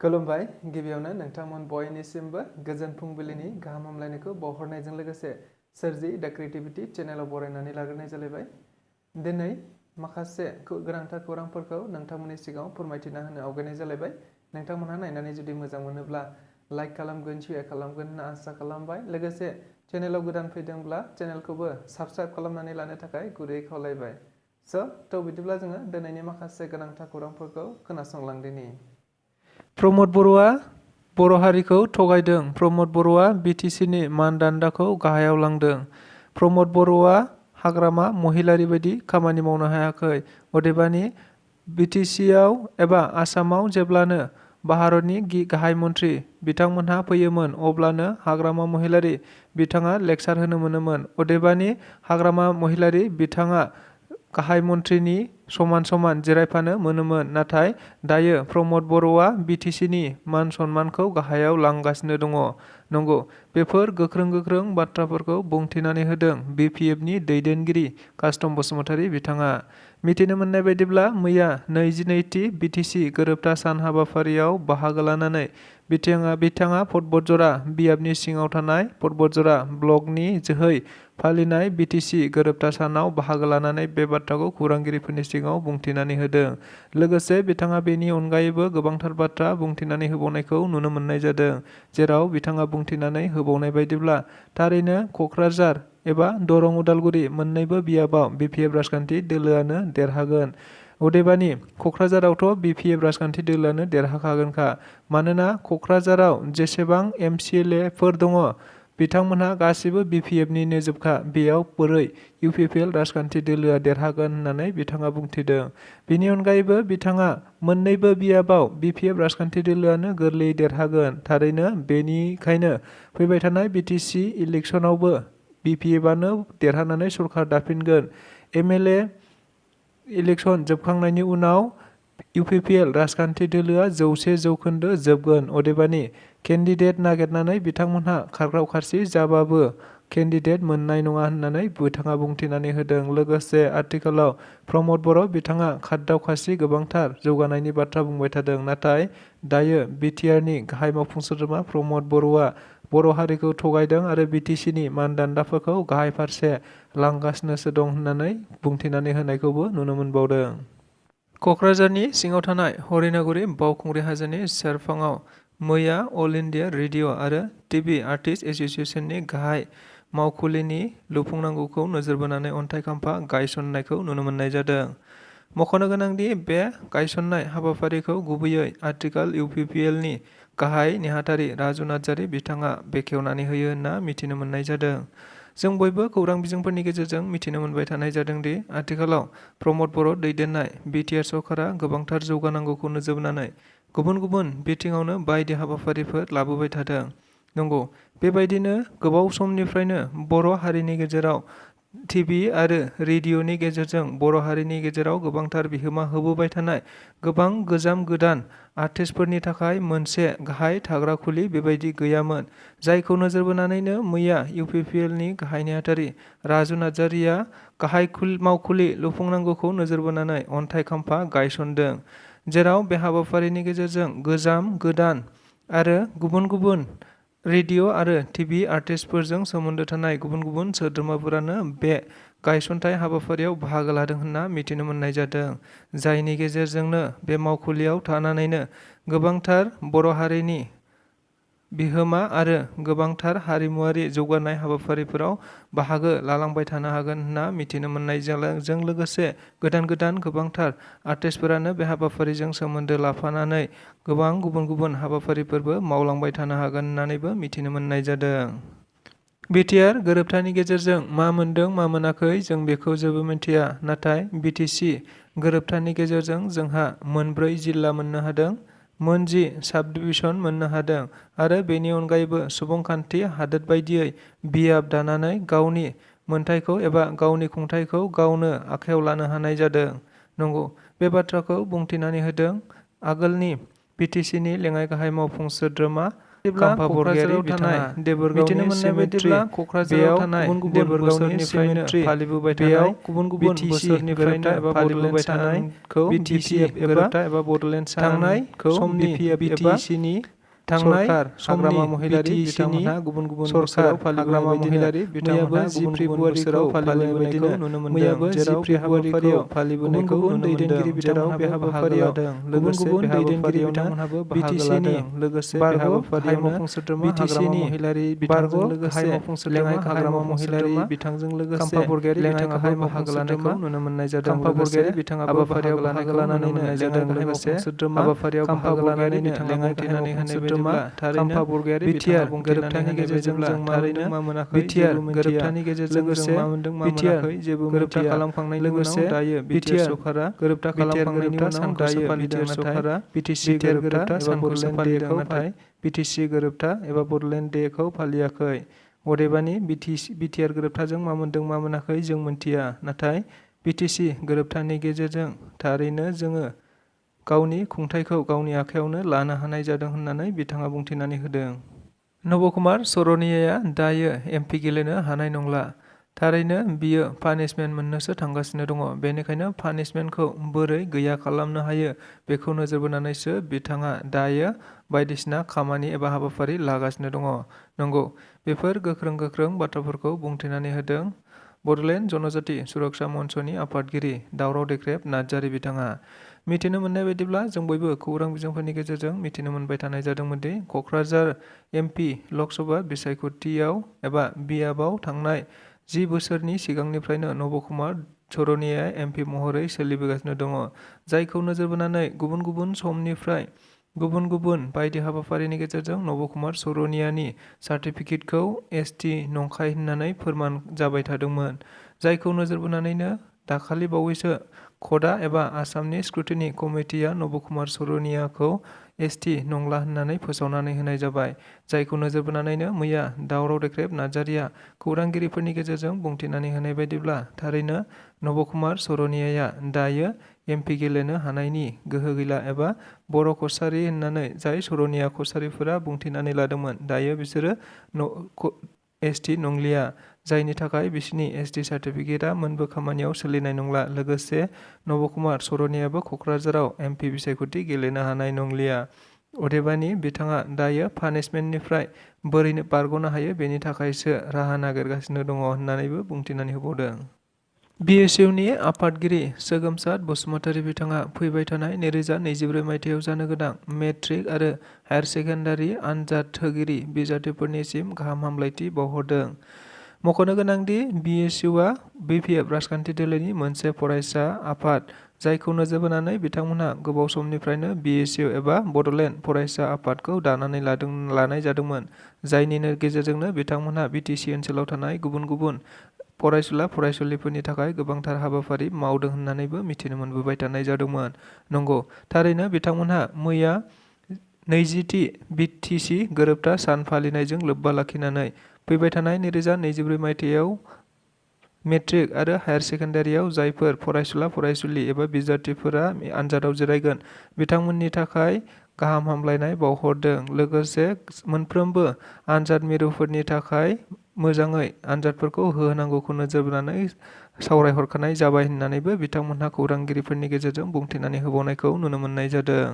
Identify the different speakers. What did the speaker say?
Speaker 1: खुलुमबाय गिबियावनो नोंथांमोन बयनिसिमबो गोजोन फुंबिलिनि गाहाम हामलायनायखौ बावहरनायजों लोगोसे सोरजि दा क्रिएटिविटी चेनेलाव बरायनानै लाग्रोनाय जालायबाय। दिनै माखासे गोनांथार खौरांफोरखौ नोंथांमोननि सिगाङाव फोरमायथिना होनो आवगायनाय जालायबाय। नोंथांमोनहा नायनानै जुदि मोजां मोनोब्ला लाइक खालामगोन, शेयार खालामगोन होनना आसा खालामबाय। लोगोसे चेनेलाव गोदान फैदोंब्ला चेनेलखौबो साबस्क्राइब खालामनानै लानो थाखाय गुरैयै खावलायबाय। स' बिदिब्ला जोङो दिनैनि माखासे गोनांथार खौरांफोरखौ खोनासंलांदिनि। प्रमद बर'आ बर' हारिखौ थगायदों। प्रमद बर'आ बिटिसिनि मानदान्दाखौ गाहायाव लांदों। प्रमद बर'आ हाग्रामा महिलारि बायदि खामानि मावनो हायाखै। अदेबानि बिटिसिआव एबा आसामाव जेब्लानो भारतनि गाहाय मन्त्रि बिथांमोनहा फैयोमोन अब्लानो हाग्रामा महिलारि बिथाङा लेक्सार होनो मोनोमोन। अदेबानि हाग्रामा महिलारि बिथाङा गाहाय मन्थ्रिनि समान समान जिरायफानो मोनोमोन। नाथाय दायो प्रमद बर'आ बिटिसिनि मान सन्मानखौ गाहायाव लांगासिनो दङ। नंगौ, बेफोर गोख्रों बाथ्राफोरखौ बुंथिनानै होदों बिपिएफनि दैदेनगिरि कास्टम बसुमतारी बिथाङा। मिथिनो मोननाय बायदिब्ला मैया 22थि बिटिसि गोरोबथा सान हाबाफारियाव बाहागो लानानै बिथाङा पर्बतजरा बियाबनि सिङाव थानाय पर्बतजरा ब्लकनि जोहै फालिनाय बिटिसि गोरोबथा सानाव बाहागो लानानै बे बाथ्राखौ खौरांगिरिफोरनि सिगाङाव बुंथिनानै होदों। लोगोसे बिथाङा बेनि अनगायैबो गोबांथार बाथ्रा बुंथिनानै होबावनायखौ नुनो मोननाय जादों। जेराव बिथाङा बुंथिनानै होबावनाय बायदिब्ला थारैनो क'क्राझार एबा दरं उदालगुरि मोन्नैबो बियाबाव बिपिएफ राजखान्थि दोलोआनो देरहागोन। अदेबानि क'क्राझारावथ' बिपिएफ राजखान्थि दोलोआनो देरहाखागोनखा। मानोना क'क्राझाराव जेसेबां एमसिएलएफोर दङ बिथांमोनहा गासिबो बिपिएफनिनो जोबखा। बेयाव बोरै इउपिपिएल राजखान्थि दोलोआ देरहागोन होननानै बिथाङा बुंथिदों। बेनि अनगायैबो बिथाङा मोन्नैबो बियाबाव बिपिएफ राजखान्थि दोलोआनो गोरलैयै देरहागोन। थारैनो बेनिखायनो फैबाय थानाय बिटिसि इलेक्सनावबो बिपिएफआनो देरहानानै सरकार दाफिनगोन। एमएलए इलेक्सन जोबखांनायनि उनाव इउपिपिएल राजखान्थि दोलोआ 100% जोबगोन। अदेबानि केन्डिडेट नागिरनानै बिथांमोनहा खारग्राव खारसि जाबाबो केन्डिडेट मोननाय नङा होननानै बिथाङा बुंथिनानै होदों। लोगोसे आथिखालाव प्रमद बर' बिथाङा खारदाव खासि गोबांथार जौगानायनि बाथ्रा बुंबाय थादों। नाथाय दायो बिटिआरनि गाहाय मावफुं सोद्रोमा प्रमद बर'आ बर' हारिखौ थगायदों आरो बिटिसिनि मानदान्दाफोरखौ गाहाय फारसे लांगासिनोसो दं होननानै बुंथिनानै होनायखौबो नुनो मोनबावदों। क'क्राझारनि सिङाव थानाय हरिनागुरि बावखुंग्रि हाजोनि सेरफाङाव मैया अल इन्डिया रेडिअ' आरो टिभि आर्टिस्ट एस'सिएशननि गाहाय मावखुलिनि लुफुंनांगौखौ नोजोर बोनानै अन्थाइ खाम्फा गायसननायखौ नुनो मोननाय जादों। मख'नो गोनांदि बे गायसननाय हाबाफारिखौ गुबैयै आथिखाल इउपिपिएलनि गाहाय नेहाथारि राजु नार्जारि बिथाङा बेखेवनानै होयो होनना मिथिनो मोननाय जादों। जों बयबो खौरां बिजोंफोरनि गेजेरजों मिथिनो मोनबाय थानाय जादोंदि आथिखालाव प्रमद बर' दैदेननाय बिटिआर सरकारा गोबांथार जौगानांगौखौ नोजोर बोनानै गुबुन बिथिङावनो बायदि हाबाफारिफोर लाबोबाय थादों। नंगौ, बेबायदिनो गोबाव समनिफ्रायनो बर' हारिनि गेजेराव टिभि आरो रेडिअ'नि गेजेरजों बर' हारिनि गेजेराव गोबांथार बिहोमा होबोबाय थानाय गोबां गोदान आर्टिस्टफोरनि थाखाय मोनसे गाहाय थाग्रा खुलि बेबायदि गैयामोन। जायखौ नोजोर बोनानैनो मैया इउपिपिएलनि गाहाय नेहाथारि राजु नार्जारिया गाहाय मावखुलि लुफुंनांगौखौ नोजोर बोनानै अन्थाइ खाम्फा गायसनदों। जेराव बे हाबाफारिनि गेजेरजों गोदान आरो गुबुन रेडिअ' आरो टिभि आर्टिस्टफोरजों सोमोन्दो थानाय गुबुन सोद्रोमाफोरानो बे गायसनथाय हाबाफारियाव बाहागो लादों होनना मिथिनो मोननाय जादों। जायनि गेजेरजोंनो बे मावखुलियाव थानानैनो गोबांथार बर' हारिनि बिहोमा आरो गोबांथार हारिमुवारि जौगानाय हाबाफारिफोराव बाहागो लालांबाय थानो हागोन होनना मिथिनो मोननायजों लोगोसे गोदान गोबांथार आर्टिस्टफोरानो बे हाबाफारिजों सोमोन्दो लाफानानै गोबां गुबुन हाबाफारिफोरबो मावलांबाय थानो हागोन होननानैबो मिथिनो मोननाय जादों। बिटिआर गोरोबथानि गेजेरजों मा मोनदों मा मोनाखै जों बेखौ जेबो मिथिया। नाथाय बिटिसि गोरोबथानि गेजेरजों जोंहा 4 जिल्ला मोननो हादों, 10 साब डिभिसन मोननो हादों आरो बेनि अनगायैबो सुबुंखान्थि हादोर बायदियै बियाब दानानै गावनि मोनथायखौ एबा गावनि खुंथायखौ गावनो आखायाव लानो हानाय जादों। नंगौ, बे बाथ्राखौ बुंथिनानै होदों आगोलनि बिटिसिनि लेङाइ गाहाय मावफुं सोद्रोमा खाम्फा बरगयारि बिथाङा देबोरगावनि सिमेट्रि बेयाव गुबुन-गुबुन बोसोरनिफ्रायनो फालिबोबाय थानाय बोसोरनिफ्रायनो एबा फालिबोबाय थानायखौ BTCF एबा बड'लेण्ड थांनाय समनि BTCनि थांनाय हाग्रामा महिलारि बिथांमोनहा गुबुन-गुबुन सरखार हाग्रामा महिलारि बिथांमोनहा गुबुन-गुबुन बोसोराव फालिबोनायखौ नुनो मोनदों जेराव बे हाबाफारियाव फालिबोनायखौ नुनो मोनदों जेराव बे हाबाफारियाव गुबुन-गुबुन दैदेनगिरि बिथांमोनहाबो BTCनि लोगोसे बे हाबाफारियावनो BTCनि महिलारि बिथांजों लोगोसे लेङाइ हाग्रामा महिलारि बिथांजों लोगोसे खाम्फा बरगयारि बिथाङाबो बाहागो लानायखौ नुनो मोननाय जादों खाम्फा बरगयारि बिथाङाबो हाबाफारियाव बाहागो लानानै नुनो मोननाय जादों लोगोसे हाबाफारियाव बाहागो लानानै बिथाङा बुंथिनानै होनाय बायदिब्ला खाम्फा बरगयारि बिथाङा गोरोबथानि गेजेरजों जों थारैनो BTR गोरोबथानि गेजेरजों लोगोसे BTR गोरोबथा खालामखांनायनि उनाव दायो BTR सरकारा गोरोबथा खालामखांनायनि उनाव दायो BTR सरकारा BTC गोरोबथा एबा बड'लेण्ड डेखौ नाथाय BTC गोरोबथा एबा बड'लेण्ड डेखौ फालियाखै अदेबानि BTR गोरोबथाजों मा मोनदों मा मोनाखै जों मोनथिया नाथाय BTC गोरोबथानि गेजेरजों थारैनो जोङो गावनि खुंथायखौ गावनि आखायावनो लानो हानाय जादों होननानै बिथाङा बुंथिनानै होदों। नब कुमार सर'नियाया दायो MP गेलेनो हानाय नंला थारैनो बियो पानिशमेन्ट मोननोसो थांगासिनो दङ बेनिखायनो पानिशमेन्टखौ बोरै गैया खालामनो हायो बेखौ नोजोर बोनानैसो बिथाङा दायो बायदिसिना खामानि एबा हाबाफारि लागासिनो दङ नंगौ बेफोर गोख्रों बाथ्राफोरखौ बुंथिनानै होदों बड'लेण्ड जनजाति सुरक्षा मन्चनि आफादगिरि दावराव देख्रेब नार्जारि बिथाङा मिथिनो मोननाय बायदिब्ला जों बयबो खौरां बिजोंफोरनि गेजेरजों मिथिनो मोनबाय थानाय जादोंमोन दि क'क्राझार MP लकसभा बिसायख'थियाव एबा बियाबाव थांनाय 10 बोसोरनि सिगांनिफ्रायनो नब कुमार सर'नियाया MP महरै सोलिबोगासिनो दङ जायखौ नोजोर बोनानै गुबुन समनिफ्राय गुबुन बायदि हाबाफारिनि गेजेरजों नब कुमार सर'नियानि सार्टिफिकेटखौ ST नंखाय होननानै फोरमान जाबाय थादोंमोन जायखौ नोजोर बोनानैनो दाखालि बावैसो ख'दा एबा आसामनि स्क्रुटिनि कमिटिया नब कुमार सर'नियाखौ ST नंला होननानै फोसावनानै होनाय जाबाय जायखौ नोजोर बोनानैनो मैया दावराव देख्रेब नार्जारिया खौरांगिरिफोरनि गेजेरजों बुंथिनानै होनाय बायदिब्ला थारैनो नब कुमार सर'नियाया दायो MP गेलेनो हानायनि गोहो गैला एबा बर' कसारि होननानै जाय सर'निया कसारिफोरा बुंथिनानै लादोंमोन दायो बिसोरो ST नंलिया जायनि थाखाय बिसिनि ST सार्टिफिकेटआ मोनबो खामानियाव सोलिनाय नंला लोगोसे नब कुमार सर'नियाबो क'क्राझाराव MP बिसायख'थि गेलेनो हानाय नंलिया अदेबानि बिथाङा दायो पानिशमेन्टनिफ्राय बोरैनो बारग'नो हायो बेनि थाखायसो राहा नागिरगासिनो दङ होननानैबो बुंथिनानै होबावदों। BSUनि आफादगिरि सोगोमसार बसुमतारी बिथाङा फैबाय थानाय 2024 मायथाइयाव जानो गोनां मेट्रिक आरो हायार सेकेन्डारि आनजाद होगिरि बिजाथिफोरनिसिम गाहाम हामलायथि बावहरदों। मख'नो गोनांदि BSUआ BPF राजखान्थि दोलोनि मोनसे फरायसा आफाद जायखौ नोजोर बोनानै बिथांमोनहा गोबाव समनिफ्रायनो BSU एबा बड'लेण्ड फरायसा आफादखौ दानानै लानाय जादोंमोन जायनिनो गेजेरजोंनो बिथांमोनहा BTC ओनसोलाव थानाय गुबुन फरायसुला फरायसुलिफोरनि थाखाय गोबांथार हाबाफारि मावदों होननानैबो मिथिनो मोनबोबाय थानाय जादोंमोन नंगौ थारैनो बिथांमोनहा मैया 20थि BTC गोरोबथा सान फालिनायजों लोब्बा लाखिनानै फैबाय थानाय 2024 मायथाइयाव मेट्रिक आरो हायार सेकेन्डारियाव जायफोर फरायसुला फरायसुलि एबा बिजाथिफोरा आनजादाव जिरायगोन बिथांमोननि थाखाय गाहाम हामलायनाय बावहरदों लोगोसे मोनफ्रोमबो आनजाद मिरुफोरनि थाखाय मोजाङै आनजादफोरखौ होनांगौखौ नोजोर बोनानै सावरायहरखानाय जाबाय होननानैबो बिथांमोनहा खौरांगिरिफोरनि गेजेरजों बुंथिनानै होबावनायखौ नुनो मोननाय जादों।